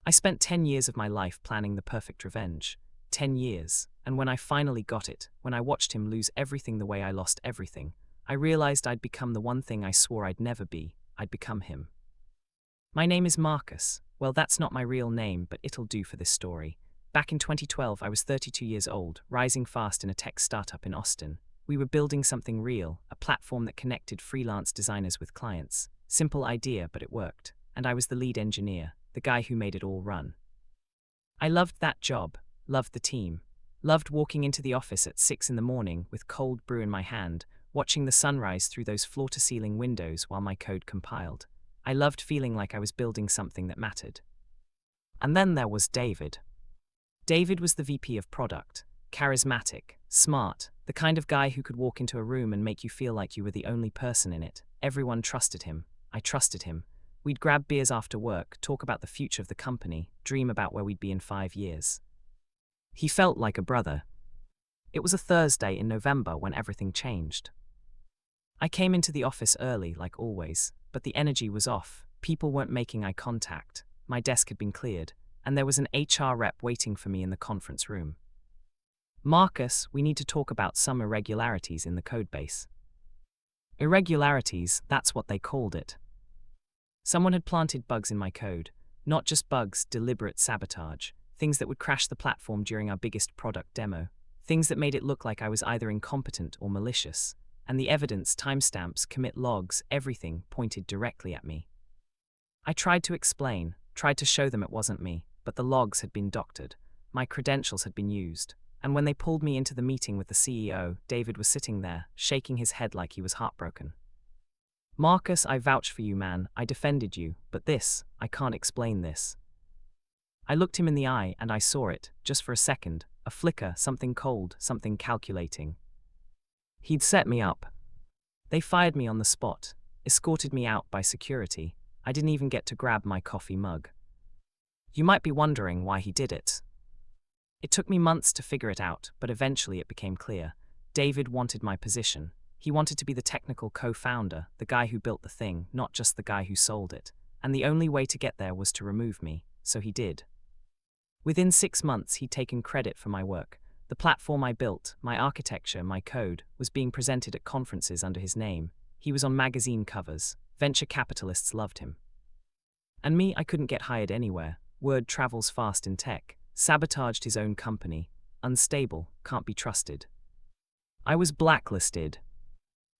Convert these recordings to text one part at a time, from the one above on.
I spent 10 years of my life planning the perfect revenge. 10 years, and when I finally got it, when I watched him lose everything the way I lost everything, I realized I'd become the one thing I swore I'd never be. I'd become him. My name is Marcus. Well, that's not my real name, but it'll do for this story. Back in 2012, I was 32 years old, rising fast in a tech startup in Austin. We were building something real, a platform that connected freelance designers with clients. Simple idea, but it worked. And I was the lead engineer, the guy who made it all run. I loved that job, loved the team, loved walking into the office at 6 in the morning with cold brew in my hand, watching the sunrise through those floor-to-ceiling windows while my code compiled. I loved feeling like I was building something that mattered. And then there was David. David was the VP of product, charismatic, smart, the kind of guy who could walk into a room and make you feel like you were the only person in it. Everyone trusted him. I trusted him. We'd grab beers after work, talk about the future of the company, dream about where we'd be in 5 years. He felt like a brother. It was a Thursday in November when everything changed. I came into the office early, like always, but the energy was off. People weren't making eye contact. My desk had been cleared, and there was an HR rep waiting for me in the conference room. Marcus, we need to talk about some irregularities in the codebase. Irregularities, that's what they called it. Someone had planted bugs in my code. Not just bugs, deliberate sabotage. Things that would crash the platform during our biggest product demo. Things that made it look like I was either incompetent or malicious. And the evidence, timestamps, commit logs, everything pointed directly at me. I tried to explain, tried to show them it wasn't me, but the logs had been doctored. My credentials had been used. And when they pulled me into the meeting with the CEO, David was sitting there, shaking his head like he was heartbroken. Marcus, I vouch for you, man. I defended you, but this, I can't explain this. I looked him in the eye and I saw it, just for a second, a flicker, something cold, something calculating. He'd set me up. They fired me on the spot, escorted me out by security. I didn't even get to grab my coffee mug. You might be wondering why he did it. It took me months to figure it out, but eventually it became clear. David wanted my position. He wanted to be the technical co-founder, the guy who built the thing, not just the guy who sold it. And the only way to get there was to remove me, so he did. Within 6 months, he'd taken credit for my work. The platform I built, my architecture, my code, was being presented at conferences under his name. He was on magazine covers. Venture capitalists loved him. And me, I couldn't get hired anywhere. Word travels fast in tech. Sabotaged his own company. Unstable, can't be trusted. I was blacklisted.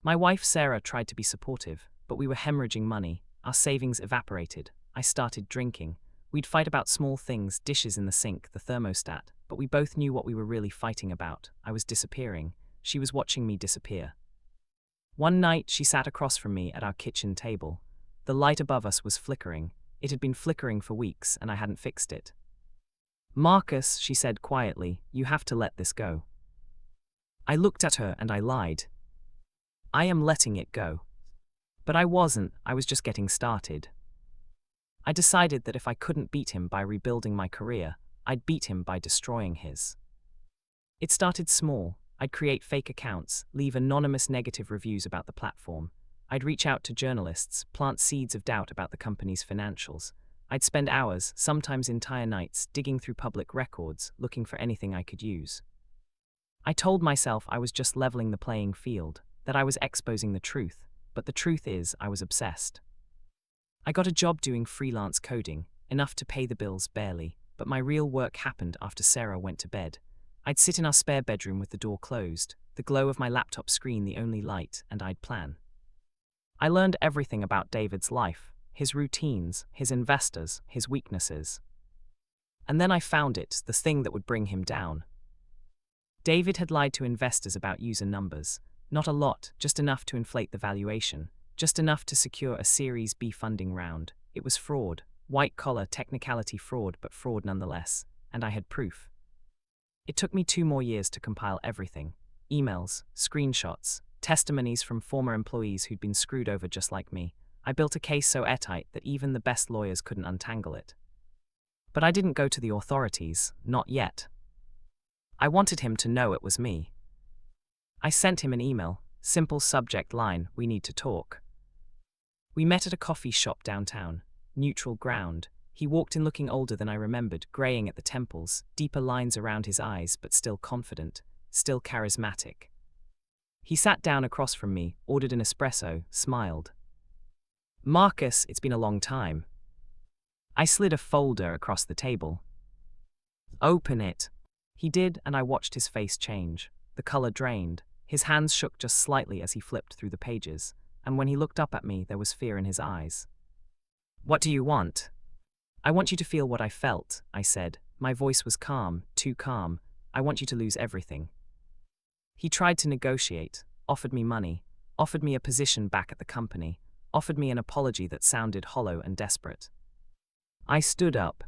My wife Sarah tried to be supportive, but we were hemorrhaging money. Our savings evaporated. I started drinking. We'd fight about small things, dishes in the sink, the thermostat, but we both knew what we were really fighting about. I was disappearing. She was watching me disappear. One night, she sat across from me at our kitchen table. The light above us was flickering. It had been flickering for weeks, and I hadn't fixed it. Marcus, she said quietly, you have to let this go. I looked at her and I lied. I am letting it go. But I wasn't, I was just getting started. I decided that if I couldn't beat him by rebuilding my career, I'd beat him by destroying his. It started small. I'd create fake accounts, leave anonymous negative reviews about the platform. I'd reach out to journalists, plant seeds of doubt about the company's financials. I'd spend hours, sometimes entire nights, digging through public records, looking for anything I could use. I told myself I was just leveling the playing field, that I was exposing the truth, but the truth is I was obsessed. I got a job doing freelance coding, enough to pay the bills barely, but my real work happened after Sarah went to bed. I'd sit in our spare bedroom with the door closed, the glow of my laptop screen the only light, and I'd plan. I learned everything about David's life, his routines, his investors, his weaknesses. And then I found it, the thing that would bring him down. David had lied to investors about user numbers. Not a lot, just enough to inflate the valuation, just enough to secure a Series B funding round. It was fraud, white-collar technicality fraud, but fraud nonetheless, and I had proof. It took me 2 more years to compile everything. Emails, screenshots, testimonies from former employees who'd been screwed over just like me. I built a case so airtight that even the best lawyers couldn't untangle it. But I didn't go to the authorities, not yet. I wanted him to know it was me. I sent him an email, simple subject line, we need to talk. We met at a coffee shop downtown, neutral ground. He walked in looking older than I remembered, graying at the temples, deeper lines around his eyes, but still confident, still charismatic. He sat down across from me, ordered an espresso, smiled. "Marcus, it's been a long time." I slid a folder across the table. "Open it." He did, and I watched his face change. The color drained. His hands shook just slightly as he flipped through the pages, and when he looked up at me, there was fear in his eyes. "What do you want?" "I want you to feel what I felt," I said. My voice was calm, too calm. "I want you to lose everything." He tried to negotiate, offered me money, offered me a position back at the company, offered me an apology that sounded hollow and desperate. I stood up.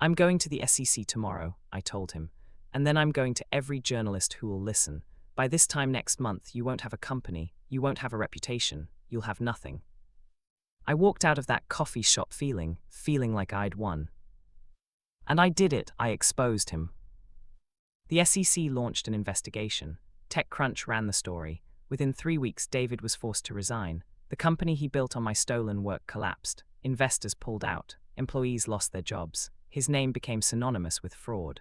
"I'm going to the SEC tomorrow," I told him, "and then I'm going to every journalist who will listen. By this time next month, you won't have a company, you won't have a reputation, you'll have nothing." I walked out of that coffee shop feeling like I'd won. And I did it, I exposed him. The SEC launched an investigation. TechCrunch ran the story. Within 3 weeks, David was forced to resign. The company he built on my stolen work collapsed. Investors pulled out. Employees lost their jobs. His name became synonymous with fraud.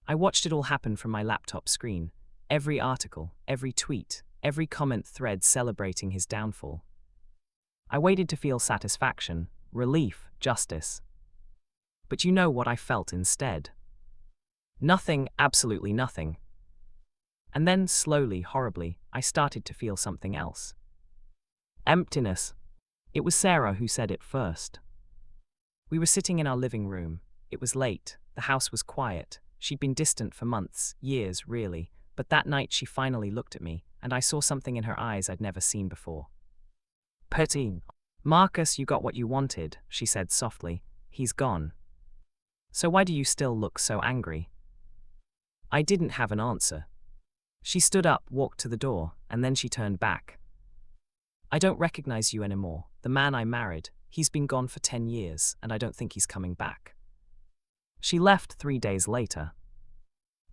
I watched it all happen from my laptop screen. Every article, every tweet, every comment thread celebrating his downfall. I waited to feel satisfaction, relief, justice. But you know what I felt instead? Nothing, absolutely nothing. And then, slowly, horribly, I started to feel something else. Emptiness. It was Sarah who said it first. We were sitting in our living room. It was late. The house was quiet. She'd been distant for months, years, really. But that night she finally looked at me, and I saw something in her eyes I'd never seen before. "Petty. Marcus, you got what you wanted," she said softly. "He's gone. So why do you still look so angry?" I didn't have an answer. She stood up, walked to the door, and then she turned back. "I don't recognize you anymore. The man I married, he's been gone for 10 years, and I don't think he's coming back." She left 3 days later.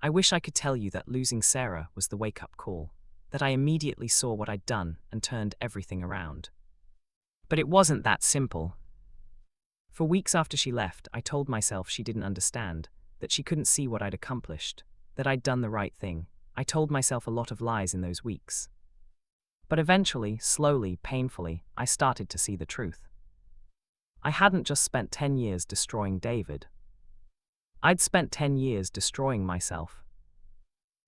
I wish I could tell you that losing Sarah was the wake-up call, that I immediately saw what I'd done and turned everything around. But it wasn't that simple. For weeks after she left, I told myself she didn't understand, that she couldn't see what I'd accomplished, that I'd done the right thing. I told myself a lot of lies in those weeks. But eventually, slowly, painfully, I started to see the truth. I hadn't just spent 10 years destroying David. I'd spent 10 years destroying myself.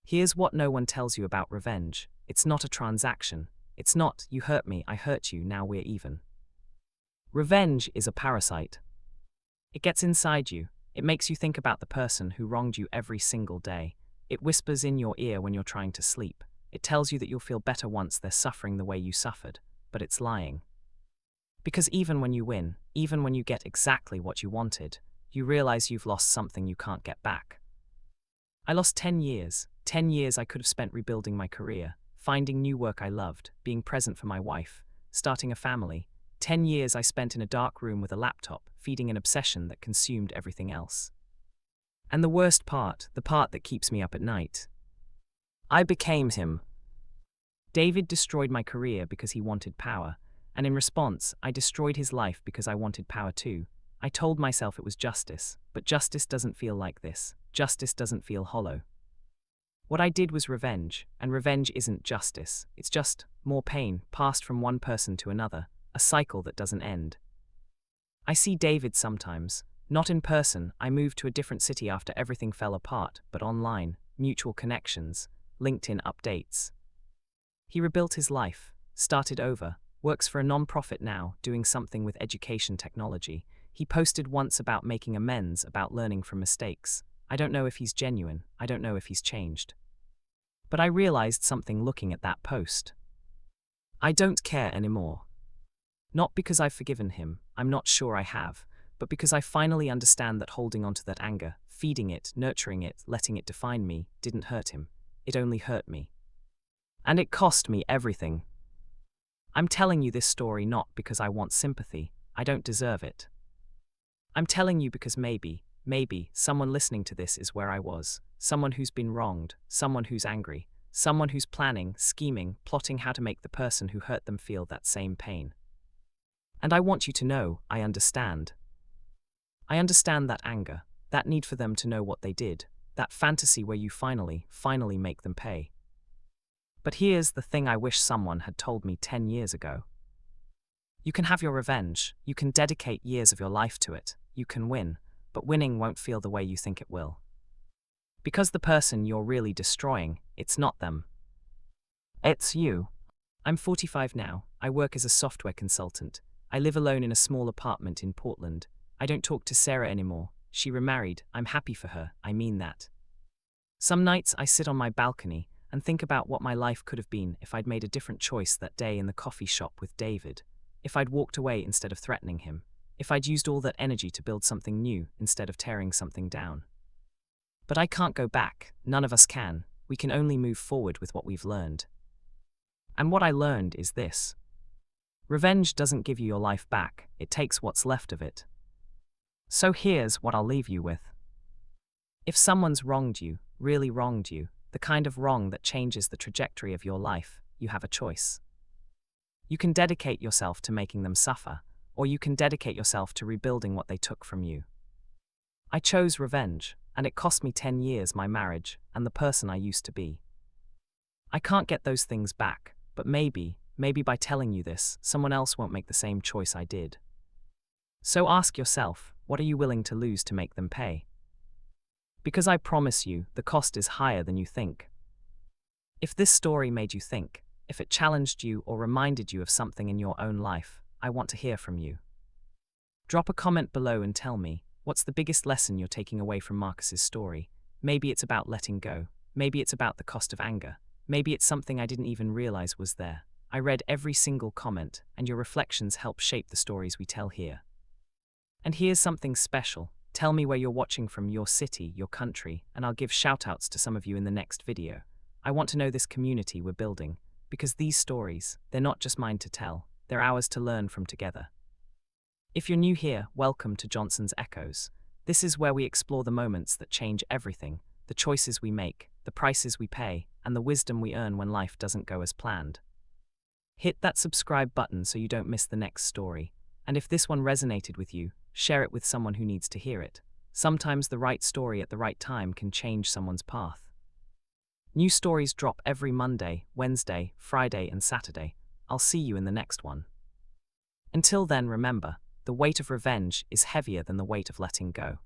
Here's what no one tells you about revenge. It's not a transaction. It's not, you hurt me, I hurt you, now we're even. Revenge is a parasite. It gets inside you. It makes you think about the person who wronged you every single day. It whispers in your ear when you're trying to sleep. It tells you that you'll feel better once they're suffering the way you suffered, but it's lying. Because even when you win, even when you get exactly what you wanted, you realize you've lost something you can't get back. I lost 10 years. 10 years I could have spent rebuilding my career, finding new work I loved, being present for my wife, starting a family. 10 years I spent in a dark room with a laptop, feeding an obsession that consumed everything else. And the worst part, the part that keeps me up at night, I became him. David destroyed my career because he wanted power, and in response, I destroyed his life because I wanted power too. I told myself it was justice, but justice doesn't feel like this. Justice doesn't feel hollow. What I did was revenge, and revenge isn't justice. It's just more pain, passed from one person to another, a cycle that doesn't end. I see David sometimes, not in person. I moved to a different city after everything fell apart, but online, mutual connections, LinkedIn updates. He rebuilt his life, started over, works for a non-profit now, doing something with education technology. He posted once about making amends, about learning from mistakes. I don't know if he's genuine, I don't know if he's changed. But I realized something looking at that post. I don't care anymore. Not because I've forgiven him, I'm not sure I have, but because I finally understand that holding on to that anger, feeding it, nurturing it, letting it define me, didn't hurt him. It only hurt me. And it cost me everything. I'm telling you this story not because I want sympathy, I don't deserve it. I'm telling you because maybe, someone listening to this is where I was, someone who's been wronged, someone who's angry, someone who's planning, scheming, plotting how to make the person who hurt them feel that same pain. And I want you to know, I understand. I understand that anger, that need for them to know what they did, that fantasy where you finally make them pay. But here's the thing I wish someone had told me 10 years ago. You can have your revenge, you can dedicate years of your life to it, you can win, but winning won't feel the way you think it will. Because the person you're really destroying, it's not them. It's you. I'm 45 now, I work as a software consultant. I live alone in a small apartment in Portland. I don't talk to Sarah anymore. She remarried, I'm happy for her, I mean that. Some nights I sit on my balcony and think about what my life could have been if I'd made a different choice that day in the coffee shop with David. If I'd walked away instead of threatening him. If I'd used all that energy to build something new instead of tearing something down. But I can't go back, none of us can. We can only move forward with what we've learned. And what I learned is this. Revenge doesn't give you your life back, it takes what's left of it. So here's what I'll leave you with. If someone's wronged you, really wronged you, the kind of wrong that changes the trajectory of your life, you have a choice. You can dedicate yourself to making them suffer, or you can dedicate yourself to rebuilding what they took from you. I chose revenge, and it cost me 10 years, my marriage, and the person I used to be. I can't get those things back, but maybe by telling you this, someone else won't make the same choice I did. So ask yourself, what are you willing to lose to make them pay? Because I promise you, the cost is higher than you think. If this story made you think, if it challenged you or reminded you of something in your own life, I want to hear from you. Drop a comment below and tell me, what's the biggest lesson you're taking away from Marcus's story? Maybe it's about letting go. Maybe it's about the cost of anger. Maybe it's something I didn't even realize was there. I read every single comment, and your reflections help shape the stories we tell here. And here's something special. Tell me where you're watching from, your city, your country, and I'll give shoutouts to some of you in the next video. I want to know this community we're building, because these stories, they're not just mine to tell, they're ours to learn from together. If you're new here, welcome to Johnson's Echoes. This is where we explore the moments that change everything, the choices we make, the prices we pay, and the wisdom we earn when life doesn't go as planned. Hit that subscribe button so you don't miss the next story. And if this one resonated with you, share it with someone who needs to hear it. Sometimes the right story at the right time can change someone's path. New stories drop every Monday, Wednesday, Friday, and Saturday. I'll see you in the next one. Until then, remember, the weight of revenge is heavier than the weight of letting go.